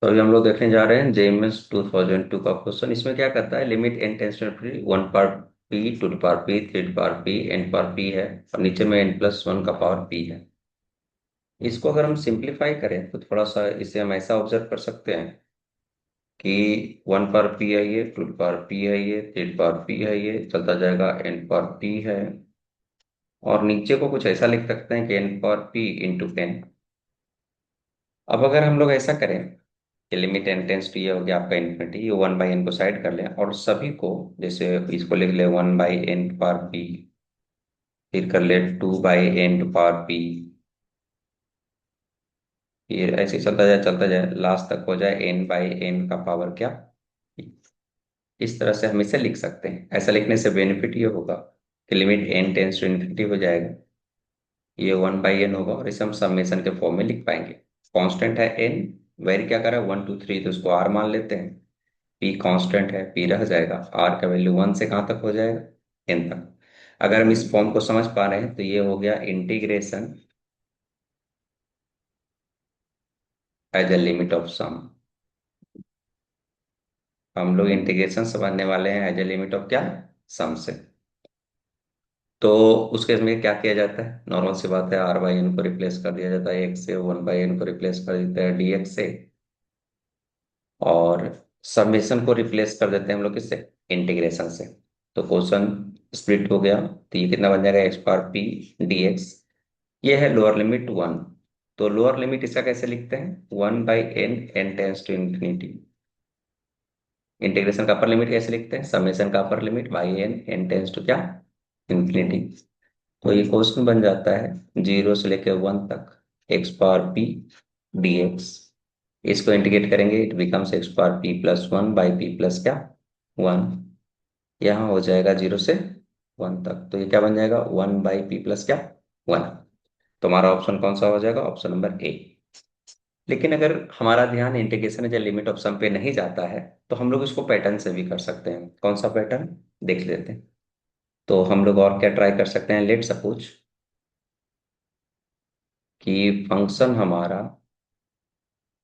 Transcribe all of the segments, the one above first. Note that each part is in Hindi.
तो अभी हम लोग देखने जा रहे हैं जेएमएस 2002 का क्वेश्चन। इसमें क्या करता है, limit n tends to infinity one power p, two power p, three power p, n power p है, और नीचे में एन प्लस वन का पावर पी है। इसको अगर हम सिंप्लीफाई करें तो थोड़ा सा इसे हम ऐसा ऑब्जर्व कर सकते हैं कि वन पावर पी है ये, टू पावर पी है ये, थ्री पावर पी है ये, चलता जाएगा एन पावर पी है। और नीचे को कुछ ऐसा लिख सकते हैं कि n power p into n. अब अगर हम लोग ऐसा करें कि लिमिट एन टेंस टू, ये हो गया आपका इन्फिनिटी, ये वन बाई एन को साइड कर लें और सभी को, जैसे इसको लिख ले one by n power p, फिर कर ले two by n power p, फिर ऐसे ही चलता जाए लास्ट तक हो जाए एन बाई एन का पावर क्या P। इस तरह से हम इसे लिख सकते हैं। ऐसा लिखने से बेनिफिट ये होगा कि limit n tends to infinity हो जाएगा, ये वन बाई एन होगा, और इसे हम समेशन के फॉर्म में लिख पाएंगे। कांस्टेंट है एन, वेरी क्या करा वन टू थ्री, तो उसको आर मान लेते हैं। पी कांस्टेंट है, पी रह जाएगा, आर का वैल्यू वन से कहाँ तक हो जाएगा, एन तक। अगर हम इस फॉर्म को समझ पा रहे हैं तो ये हो गया integration as a limit of sum. हम लोग इंटीग्रेशन समझने वाले हैं एज ए लिमिट ऑफ क्या, सम से। तो उस केस में क्या किया जाता है, नॉर्मल सी बात है, आर बाई एन को रिप्लेस कर दिया जाता है एक्स से, वन बाई एन को रिप्लेस कर देता है डी एक्स से, और समेशन को रिप्लेस कर देते हैं हम लोग किससे, इंटीग्रेशन से। तो क्वेश्चन स्प्लिट हो गया, तो ये कितना बन जाएगा, x power p d x. ये है लोअर लिमिट वन। तो लोअर लिमिट इसका कैसे लिखते हैं, one by n, n tends to infinity. Integration का अपर लिमिट कैसे लिखते हैं, समेशन का upper limit by n, n tends to क्या, इंफिनिटी। तो ये क्वेश्चन बन जाता है जीरो से लेकर वन तक x power p d x. इसको इंटीग्रेट करेंगे, it becomes x power P plus one by P plus क्या, वन। यहाँ हो जाएगा जीरो से वन तक, तो ये क्या बन जाएगा, वन बाई पी प्लस क्या, वन। तो हमारा ऑप्शन कौन सा हो जाएगा, ऑप्शन नंबर ए। लेकिन अगर हमारा ध्यान इंटीग्रेशन या लिमिट ऑफ सम पे नहीं जाता है तो हम लोग इसको पैटर्न से भी कर सकते हैं। कौन सा पैटर्न, देख लेते हैं। तो हम लोग और क्या ट्राई कर सकते हैं, लेट सपोज कि फंक्शन हमारा,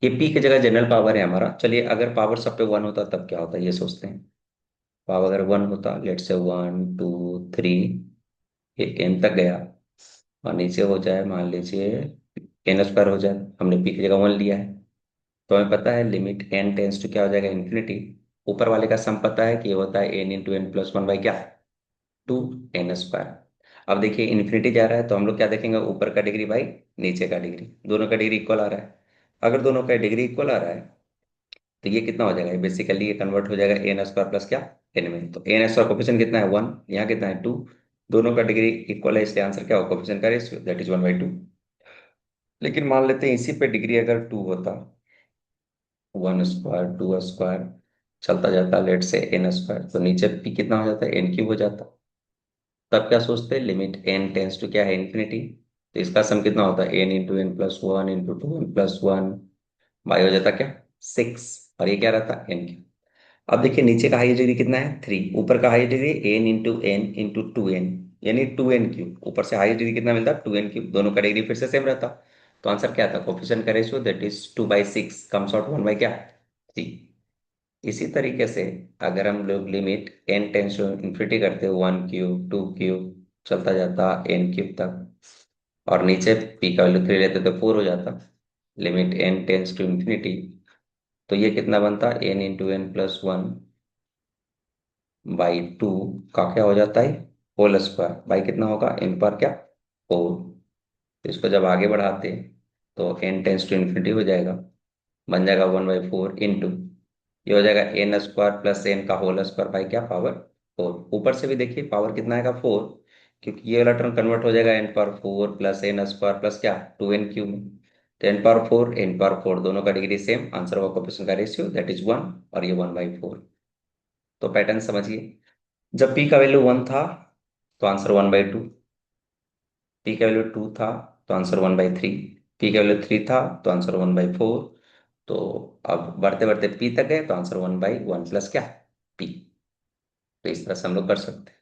ये पी की जगह जनरल पावर है हमारा। चलिए अगर पावर सब पे वन होता तब क्या होता है ये सोचते हैं। पावर अगर वन होता, लेट से वन टू थ्री, ये एन तक गया, और नीचे हो जाए मान लीजिए एन स्क्वायर हो जाए, हमने पी की जगह वन लिया है। तो हमें पता है लिमिट एन टेंस टू क्या हो जाएगा, इन्फिनिटी। ऊपर वाले का सम पता है कि ये होता है n into n plus one by क्या, टू एन स्क्वायर। अब देखिए इन्फिनिटी जा रहा है तो हम लोग क्या देखेंगे, ऊपर का डिग्री बाई नीचे का डिग्री, दोनों का डिग्री इक्वल आ रहा है। अगर दोनों का डिग्री इक्वल आ रहा है तो ये कितना हो जाएगा, बेसिकली ये कन्वर्ट हो जाएगा एन स्क्वायर प्लस क्या, एन में। तो एन स्क्वायर कोफिशिएंट कितना है, वन, यहाँ कितना है, टू। दोनों का डिग्री इक्वल है, इसलिए आंसर क्या होगा, कोफिशिएंट का ratio, that is one by to. लेकिन मान लेते हैं इसी पे डिग्री अगर टू होता, वन स्क्वायर टू स्क्वायर चलता जाता, लेट से एन स्क्वायर, तो नीचे पी कितना हो जाता है, एन क्यूब हो जाता। तब क्या सोचते हैं, लिमिट एन टेंस टू क्या है, इन्फिनिटी। तो इसका सम कितना होता है, n into n plus one into two n plus one, by हो जाता क्या, सिक्स। और ये क्या रहता, एन क्यूब। अब देखिए नीचे का हाईएस्ट डिग्री कितना है, थ्री। ऊपर का highest degree n into two n, यानी टू एन क्यूब। ऊपर से हाईएस्ट डिग्री कितना मिलता, टू एन क्यूब। दोनों का डिग्री फिर से सेम रहता। तो आंसर क्या था, कोफिशिएंट का ratio that is two by six comes out one by क्या, थ्री। इसी तरीके से अगर हम लोग limit n tends to infinity करते, वन क्यूब टू क्यूब चलता जाता एन क्यूब तक, और नीचे पी का वैल्यू थ्री लेते तो फोर हो जाता, limit n tends to infinity. तो ये कितना बनता, n into n plus one by two का क्या हो जाता है, होल स्क्वायर बाई कितना होगा, एन पर क्या, फोर। तो इसको जब आगे बढ़ाते तो एन टेंस टू इन्फिनिटी हो जाएगा, बन जाएगा वन बाई फोर इंटू, ये हो जाएगा एन स्क्वायर प्लस एन का होल स्क्वायर बाई क्या, पावर फोर। ऊपर से भी देखिए पावर कितना आएगा, फोर, क्योंकि ये वाला टर्म कन्वर्ट हो जाएगा n power four plus n square plus क्या, टू एन क्यूब में। तो एन पावर फोर दोनों का डिग्री सेम, आंसर होगा कोफिशिएंट का रेशियो दैट इज वन, और ये वन बाई फोर। तो पैटर्न समझिए, जब पी का वैल्यू वन था तो answer one by two, p का वैल्यू टू था तो answer one by three, p का वैल्यू थ्री था तो आंसर वन बाई फोर। तो अब बढ़ते बढ़ते पी तक गए तो answer one by one plus क्या, पी। तो इस तरह से हम लोग कर सकते हैं।